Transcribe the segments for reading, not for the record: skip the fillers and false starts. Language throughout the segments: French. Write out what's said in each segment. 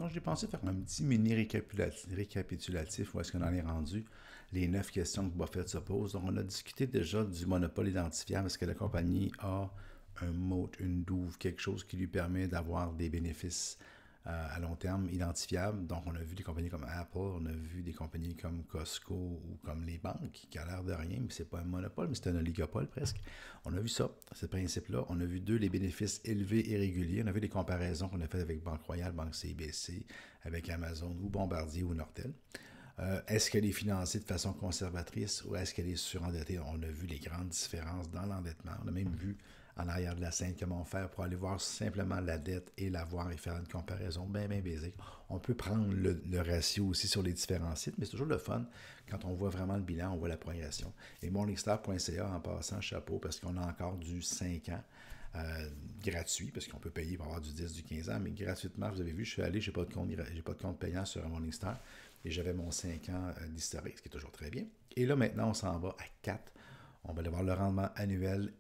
Donc, j'ai pensé faire un petit mini récapitulatif où est-ce qu'on en est rendu, les 9 questions que Buffett se pose. Donc, on a discuté déjà du monopole identifiable. Est-ce que la compagnie a un moat, une douve, quelque chose qui lui permet d'avoir des bénéfices à long terme identifiables. Donc, on a vu des compagnies comme Apple, on a vu des compagnies comme Costco ou comme les banques, qui a l'air de rien, mais c'est pas un monopole, mais c'est un oligopole presque. On a vu ça, ce principe-là. On a vu deux, les bénéfices élevés et réguliers. On a vu des comparaisons qu'on a faites avec Banque Royale, Banque CIBC, avec Amazon ou Bombardier ou Nortel. Est-ce qu'elle est financée de façon conservatrice ou est-ce qu'elle est surendettée? On a vu les grandes différences dans l'endettement. On a même vu en arrière de la scène comment faire pour aller voir simplement la dette et l'avoir et faire une comparaison bien, bien basique. On peut prendre le ratio aussi sur les différents sites, mais c'est toujours le fun quand on voit vraiment le bilan, on voit la progression. Et morningstar.ca, en passant, chapeau, parce qu'on a encore du 5 ans. Gratuit, parce qu'on peut payer pour avoir du 10, du 15 ans, mais gratuitement, vous avez vu, je suis allé, j'ai pas de compte payant sur Morningstar, et j'avais mon 5 ans d'historique, ce qui est toujours très bien. Et là, maintenant, on s'en va à 4. On va aller voir le rendement annuel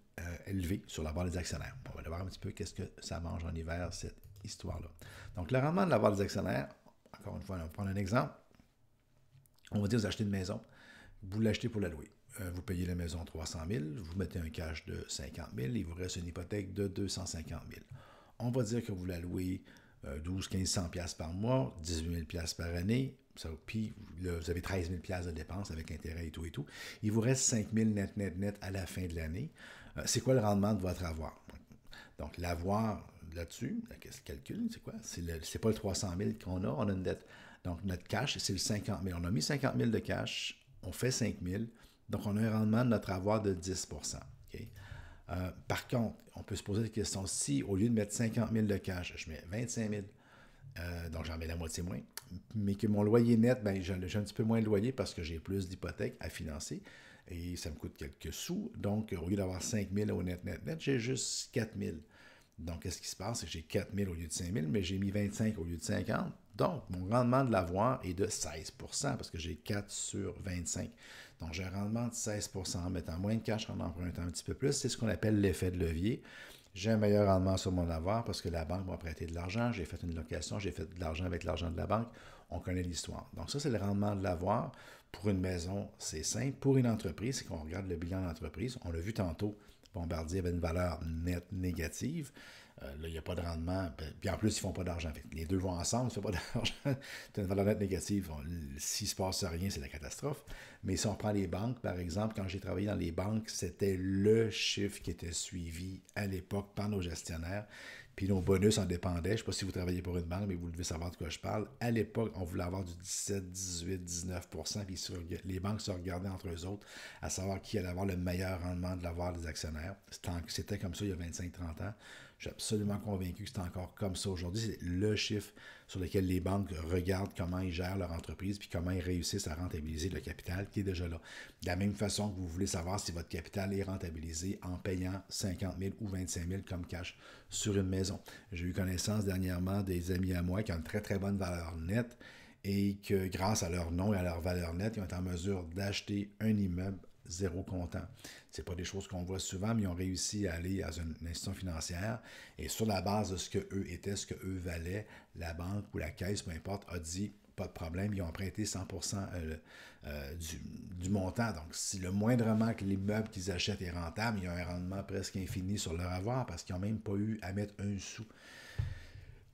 élevé sur la barre des actionnaires. On va aller voir un petit peu qu'est-ce que ça mange en hiver, cette histoire-là. Donc, le rendement de la barre des actionnaires, encore une fois, on va prendre un exemple. On va dire, vous achetez une maison, vous l'achetez pour la louer. Vous payez la maison 300 000, vous mettez un cash de 50 000, il vous reste une hypothèque de 250 000. On va dire que vous la louez 12-1500$ par mois, 18 000$ par année, puis là, vous avez 13 000$ de dépenses avec intérêt et tout et tout. Il vous reste 5 000 net à la fin de l'année. C'est quoi le rendement de votre avoir? Donc, l'avoir là-dessus, le calcul, c'est quoi? C'est pas le 300 000 qu'on a, on a une dette. Donc, notre cash, c'est le 50 000. On a mis 50 000 de cash, on fait 5 000, donc on a un rendement de notre avoir de 10 okay? Par contre, on peut se poser la question, si au lieu de mettre 50 000 de cash, je mets 25 000, donc j'en mets la moitié moins, mais que mon loyer net, ben, j'ai un petit peu moins de loyer parce que j'ai plus d'hypothèques à financer et ça me coûte quelques sous. Donc, au lieu d'avoir 5 000 au net, j'ai juste 4 000. Donc, qu'est-ce qui se passe? C'est que j'ai 4 000 au lieu de 5 000, mais j'ai mis 25 au lieu de 50. Donc, mon rendement de l'avoir est de 16 parce que j'ai 4 sur 25. Donc, j'ai un rendement de 16 en mettant moins de cash, en empruntant un petit peu plus. C'est ce qu'on appelle l'effet de levier. J'ai un meilleur rendement sur mon avoir parce que la banque m'a prêté de l'argent, j'ai fait une location, j'ai fait de l'argent avec l'argent de la banque. On connaît l'histoire. Donc, ça, c'est le rendement de l'avoir. Pour une maison, c'est simple. Pour une entreprise, c'est qu'on regarde le bilan d'entreprise. On l'a vu tantôt, Bombardier avait une valeur nette négative. Là, il n'y a pas de rendement. Puis en plus, ils ne font pas d'argent. Les deux vont ensemble, tu ne fais pas d'argent. Tu as une valeur nette négative. S'il ne se passe rien, c'est la catastrophe. Mais si on prend les banques, par exemple, quand j'ai travaillé dans les banques, c'était le chiffre qui était suivi à l'époque par nos gestionnaires. Puis nos bonus en dépendaient. Je ne sais pas si vous travaillez pour une banque, mais vous devez savoir de quoi je parle. À l'époque, on voulait avoir du 17, 18, 19 puis les banques se regardaient entre eux autres à savoir qui allait avoir le meilleur rendement de l'avoir des actionnaires. C'était comme ça il y a 25-30 ans. Je suis absolument convaincu que c'est encore comme ça aujourd'hui. C'est le chiffre sur lequel les banques regardent comment ils gèrent leur entreprise puis comment ils réussissent à rentabiliser le capital qui est déjà là. De la même façon que vous voulez savoir si votre capital est rentabilisé en payant 50 000 ou 25 000 comme cash sur une maison. J'ai eu connaissance dernièrement des amis à moi qui ont une très très bonne valeur nette et que grâce à leur nom et à leur valeur nette, ils ont été en mesure d'acheter un immeuble zéro comptant. Ce pas des choses qu'on voit souvent, mais ils ont réussi à aller à une institution financière et sur la base de ce qu'eux étaient, ce qu'eux valaient, la banque ou la caisse, peu importe, a dit pas de problème, ils ont prêté 100% du montant. Donc, si le moindrement que l'immeuble qu'ils achètent est rentable, il y a un rendement presque infini sur leur avoir parce qu'ils n'ont même pas eu à mettre un sou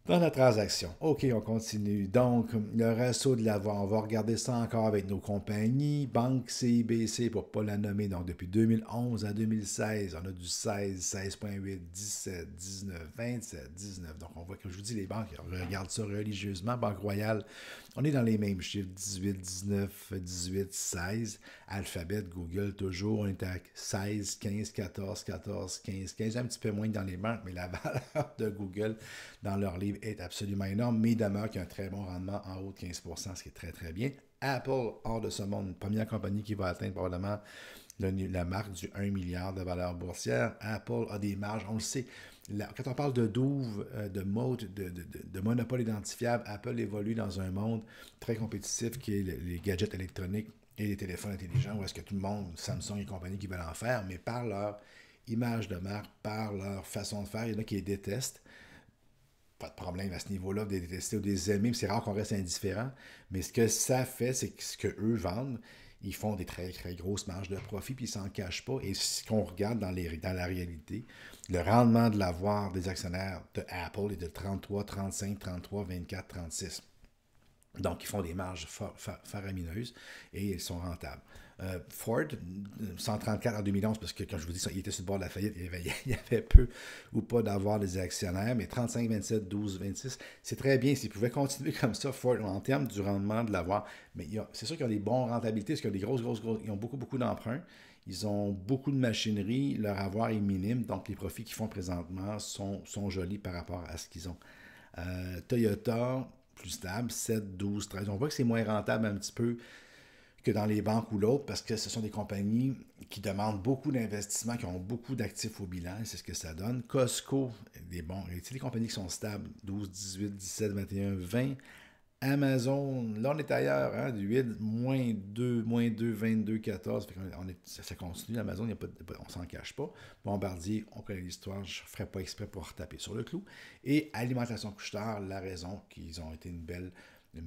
dans la transaction. OK, on continue. Donc, le ratio de l'avoir, on va regarder ça encore avec nos compagnies. Banque CIBC, pour ne pas la nommer. Donc, depuis 2011 à 2016, on a du 16, 16,8, 17, 19, 27, 19. Donc, on voit, comme je vous dis, les banques regardent ça religieusement. Banque Royale, on est dans les mêmes chiffres. 18, 19, 18, 16. Alphabet, Google, toujours. On est à 16, 15, 14, 14, 15, 15. Un petit peu moins que dans les banques, mais la valeur de Google dans leur livre est absolument énorme, mais il demeure qu'il y a un très bon rendement en haut de 15 ce qui est très très bien. Apple, hors de ce monde, une première compagnie qui va atteindre probablement la marque du 1 milliard de valeur boursière. Apple a des marges, on le sait. Quand on parle de douve, de mode, de monopole identifiable, Apple évolue dans un monde très compétitif qui est les gadgets électroniques et les téléphones intelligents, où est-ce que tout le monde, Samsung et compagnie, qui veulent en faire, mais par leur image de marque, par leur façon de faire, il y en a qui les détestent. pas de problème à ce niveau-là, de les détester ou de les aimer, c'est rare qu'on reste indifférent. Mais ce que ça fait, c'est que ce qu'eux vendent, ils font des très, très grosses marges de profit, puis ils s'en cachent pas. Et ce qu'on regarde dans la réalité, le rendement de l'avoir des actionnaires de Apple est de 33, 35, 33, 24, 36. Donc, ils font des marges faramineuses et ils sont rentables. Ford, 134 en 2011, parce que, comme je vous dis, il était sur le bord de la faillite, il y avait peu ou pas d'avoir des actionnaires, mais 35, 27, 12, 26, c'est très bien. S'ils pouvaient continuer comme ça, Ford, en termes du rendement de l'avoir, mais c'est sûr qu'ils ont des bonnes rentabilités, parce qu'ils ont des grosses, ils ont beaucoup, beaucoup d'emprunts. Ils ont beaucoup de machinerie, leur avoir est minime, donc les profits qu'ils font présentement sont jolis par rapport à ce qu'ils ont. Toyota, plus stable, 7, 12, 13. On voit que c'est moins rentable un petit peu que dans les banques ou l'autre parce que ce sont des compagnies qui demandent beaucoup d'investissement, qui ont beaucoup d'actifs au bilan, c'est ce que ça donne. Costco, des bons, des compagnies qui sont stables, 12, 18, 17, 21, 20. Amazon, là on est ailleurs, hein, du 8, moins 2, 22, 14. Ça continue, Amazon, on ne s'en cache pas. Bombardier, on connaît l'histoire, je ne ferai pas exprès pour retaper sur le clou. Et Alimentation Couche-Tard, la raison qu'ils ont été une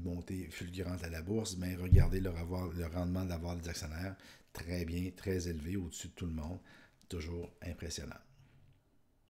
montée fulgurante à la bourse, mais regardez le rendement d'avoir des actionnaires, très bien, très élevé, au-dessus de tout le monde, toujours impressionnant.